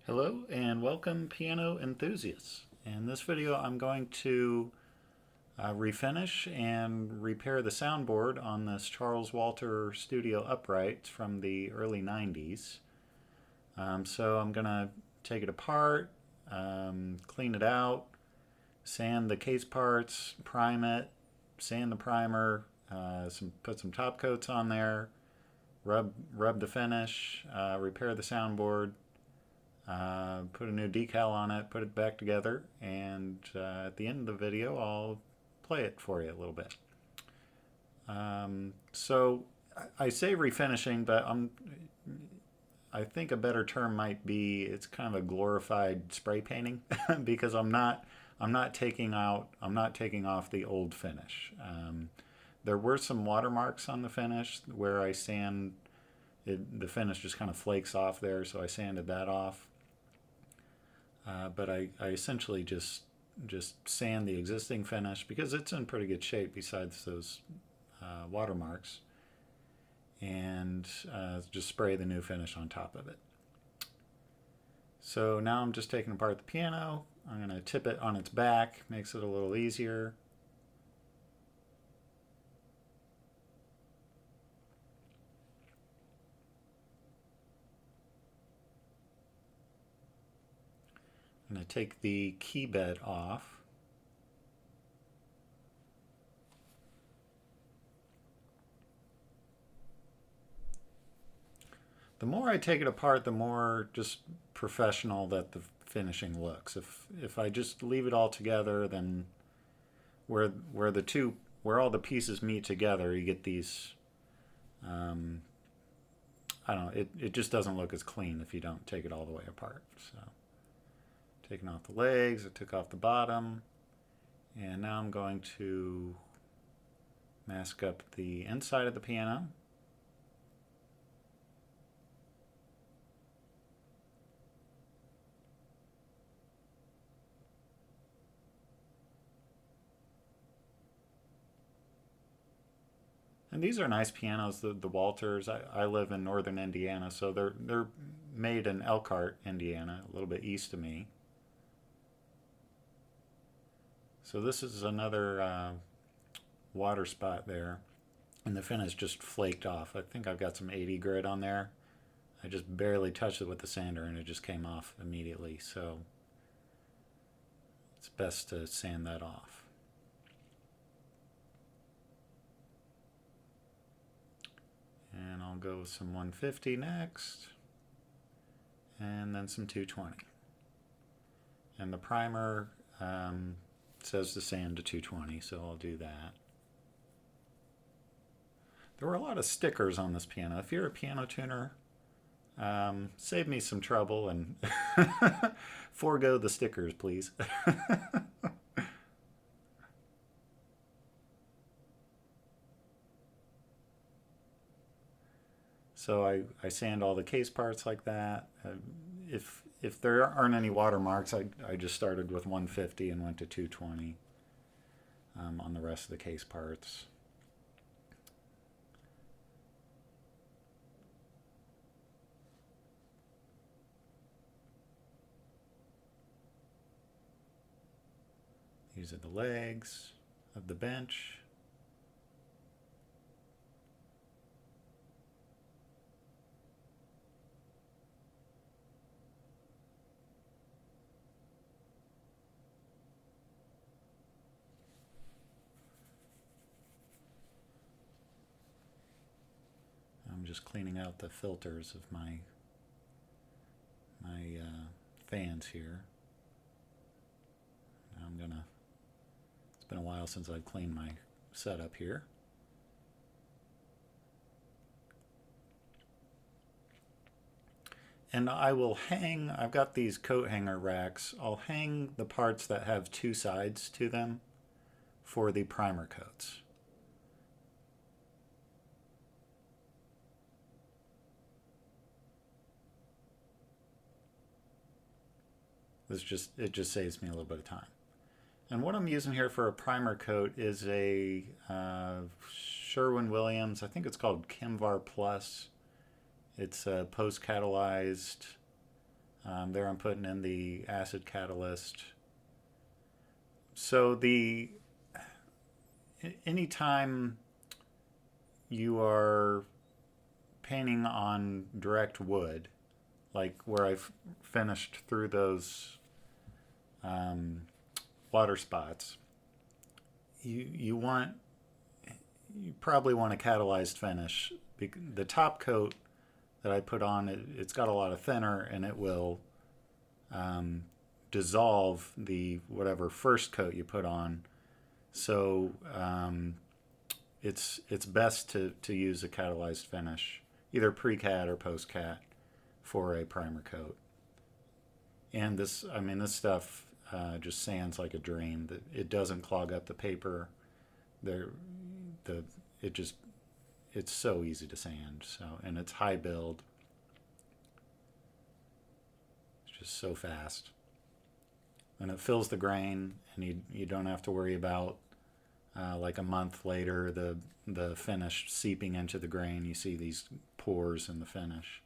Hello and welcome piano enthusiasts. In this video I'm going to refinish and repair the soundboard on this Charles Walter Studio upright from the early 90s. So I'm going to take it apart, clean it out, sand the case parts, prime it, sand the primer, put some top coats on there, rub the finish, repair the soundboard, put a new decal on it, put it back together, and at the end of the video I'll play it for you a little bit. So I say refinishing, but I think a better term might be it's kind of a glorified spray painting because I'm not taking off the old finish. There were some watermarks on the finish where I sand the finish just kind of flakes off there, so I sanded that off. But I essentially just sand the existing finish because it's in pretty good shape besides those watermarks, and just spray the new finish on top of it. So now I'm just taking apart the piano. I'm going to tip it on its back, makes it a little easier. I'm going to take the key bed off. The more I take it apart, the more just professional that the finishing looks. If I just leave it all together, then where all the pieces meet together, you get these. I don't know. It just doesn't look as clean if you don't take it all the way apart. So, taking off the legs, I took off the bottom, and now I'm going to mask up the inside of the piano. And these are nice pianos, the Walters. I live in northern Indiana, so they're made in Elkhart, Indiana, a little bit east of me. So this is another water spot there, and the finish just flaked off. I think I've got some 80 grit on there. I just barely touched it with the sander and it just came off immediately, so it's best to sand that off. And I'll go with some 150 next, and then some 220. And the primer says to sand to 220, so I'll do that. There were a lot of stickers on this piano. If you're a piano tuner, save me some trouble and forego the stickers, please. So I sand all the case parts like that. If there aren't any watermarks, I just started with 150 and went to 220 on the rest of the case parts. These are the legs of the bench. I'm just cleaning out the filters of my fans here. Now I'm gonna. It's been a while since I've cleaned my setup here. And I will hang. I've got these coat hanger racks. I'll hang the parts that have two sides to them for the primer coats. It just saves me a little bit of time. And what I'm using here for a primer coat is a Sherwin-Williams. I think it's called Kimvar Plus. It's a post-catalyzed There I'm putting in the acid catalyst. So anytime you are painting on direct wood, like where I've finished through those water spots, you probably want a catalyzed finish. The top coat that I put on, it's got a lot of thinner, and it will dissolve the whatever first coat you put on. So it's best to use a catalyzed finish, either pre-cat or post-cat, for a primer coat. And this stuff just sands like a dream. It doesn't clog up the paper. It's so easy to sand. So, and it's high build. It's just so fast. And it fills the grain, and you don't have to worry about like a month later the finish seeping into the grain. You see these pores in the finish.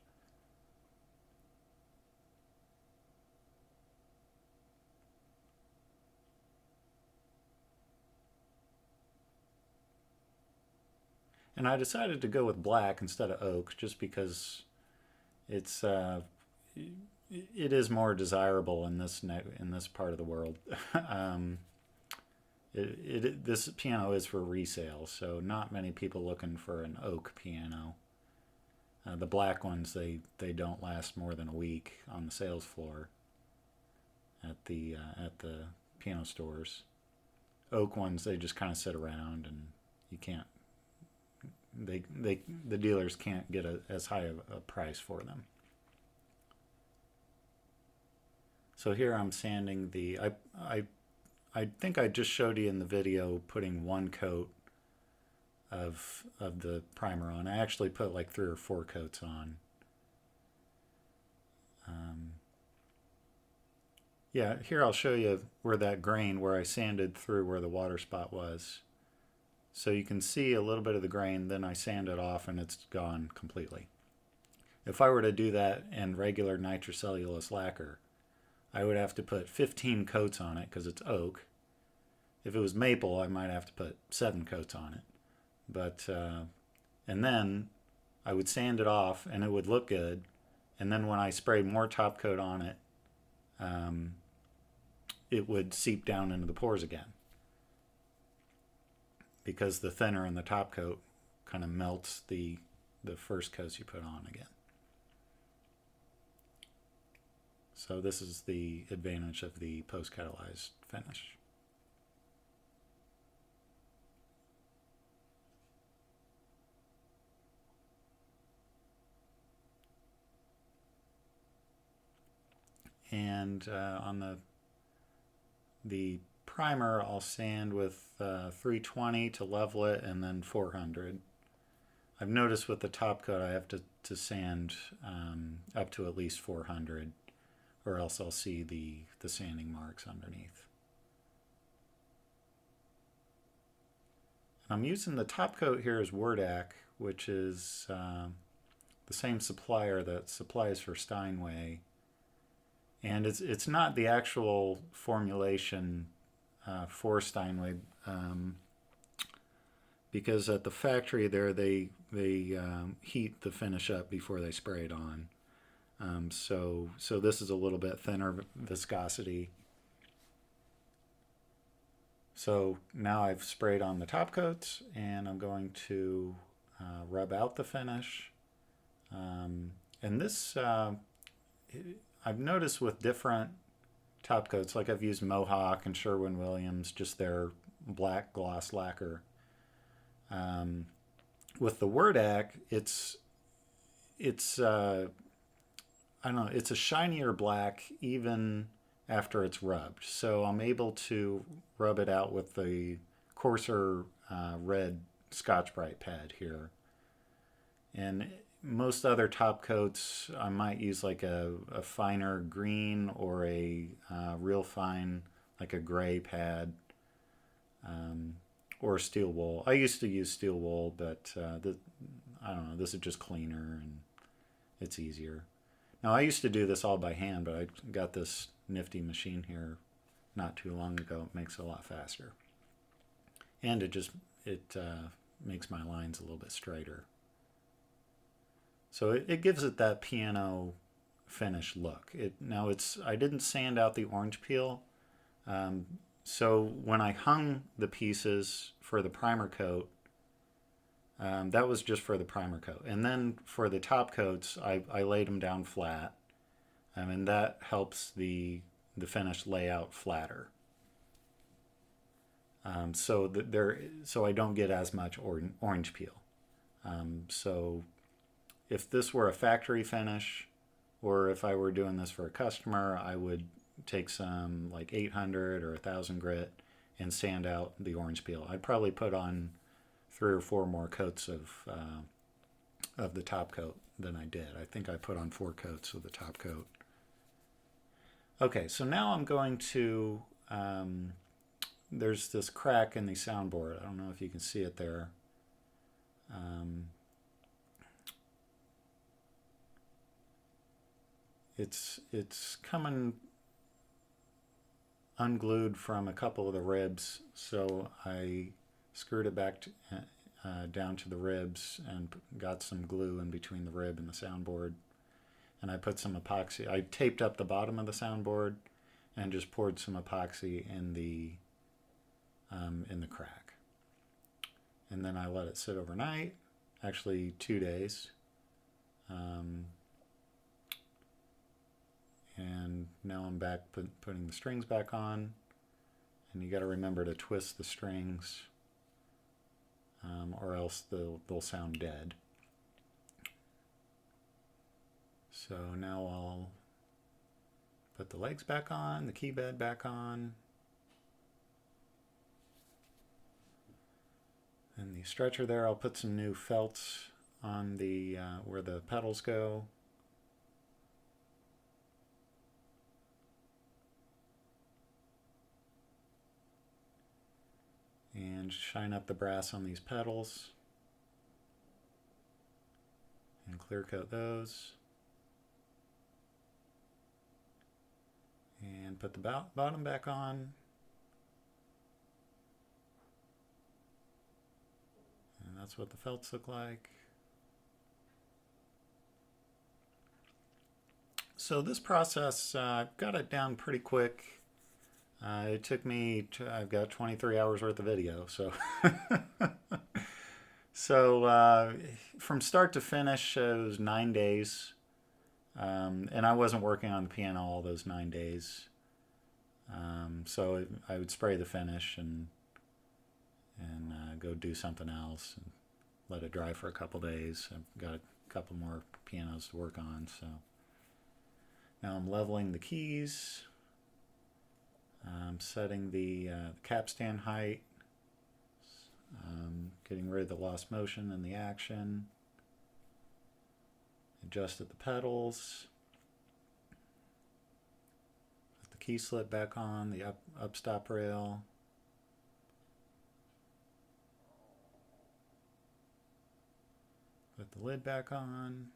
And I decided to go with black instead of oak just because it's it is more desirable in this part of the world. This piano is for resale, so not many people looking for an oak piano. The black ones, they don't last more than a week on the sales floor at the piano stores. Oak ones, they just kind of sit around, and you can't. The dealers can't get as high a price for them. So here I'm sanding I think I just showed you in the video putting one coat of the primer on. I actually put like 3 or 4 coats on. Yeah, here I'll show you where that grain, where I sanded through where the water spot was. So you can see a little bit of the grain, then I sand it off and it's gone completely. If I were to do that in regular nitrocellulose lacquer, I would have to put 15 coats on it because it's oak. If it was maple, I might have to put 7 coats on it. But and then I would sand it off and it would look good. And then when I sprayed more top coat on it, it would seep down into the pores again, because the thinner in the top coat kind of melts the first coats you put on again. So this is the advantage of the post-catalyzed finish. And on the primer, I'll sand with 320 to level it, and then 400. I've noticed with the top coat I have to sand up to at least 400, or else I'll see the sanding marks underneath. I'm using the top coat here as Wordak, which is the same supplier that supplies for Steinway. And it's not the actual formulation for Steinway, because at the factory there they heat the finish up before they spray it on. So this is a little bit thinner viscosity. So now I've sprayed on the top coats, and I'm going to rub out the finish. And this I've noticed with different top coats, like I've used Mohawk and Sherwin-Williams, just their black gloss lacquer. With the Wordak, it's I don't know, it's a shinier black even after it's rubbed. So I'm able to rub it out with the coarser red Scotch-Brite pad here. And most other top coats, I might use like a finer green or a real fine, like a gray pad, or steel wool. I used to use steel wool, but I don't know, this is just cleaner and it's easier. Now I used to do this all by hand, but I got this nifty machine here not too long ago. It makes it a lot faster. And it makes my lines a little bit straighter. So it gives it that piano finish look. I didn't sand out the orange peel. So when I hung the pieces for the primer coat, that was just for the primer coat. And then for the top coats, I laid them down flat. And that helps the finish lay out flatter. So I don't get as much orange peel. So if this were a factory finish, or if I were doing this for a customer, I would take some like 800 or 1000 grit and sand out the orange peel. I'd probably put on 3 or 4 more coats of the top coat than I did. I think I put on 4 coats of the top coat. Okay, so now I'm going to, there's this crack in the soundboard. I don't know if you can see it there. It's coming unglued from a couple of the ribs, so I screwed it back down to the ribs and got some glue in between the rib and the soundboard. And I put some epoxy. I taped up the bottom of the soundboard and just poured some epoxy in the crack. And then I let it sit overnight, actually 2 days. And now I'm back putting the strings back on. And you got to remember to twist the strings, or else they'll sound dead. So now I'll put the legs back on, the key bed back on, and the stretcher there. I'll put some new felts on the where the pedals go. And shine up the brass on these pedals and clear coat those. And put the bottom back on. And that's what the felts look like. So this process, I've got it down pretty quick. It took me, I've got 23 hours worth of video, so from start to finish it was 9 days, and I wasn't working on the piano all those 9 days, so I would spray the finish and go do something else and let it dry for a couple days. I've got a couple more pianos to work on, so now I'm leveling the keys. Setting the capstan height, getting rid of the lost motion and the action, adjusted the pedals, put the key slip back on, the up stop rail, put the lid back on,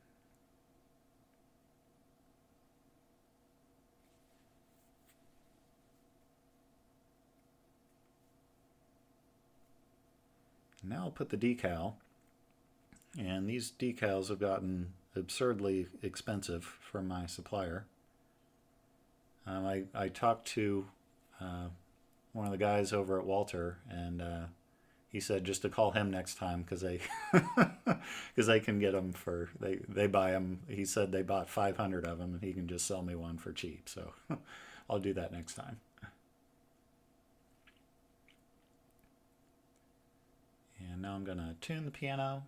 now I'll put the decal, and these decals have gotten absurdly expensive from my supplier. I talked to one of the guys over at Walter, and he said just to call him next time because they can get them for they buy them. He said they bought 500 of them, and he can just sell me one for cheap. So I'll do that next time. And now I'm going to tune the piano.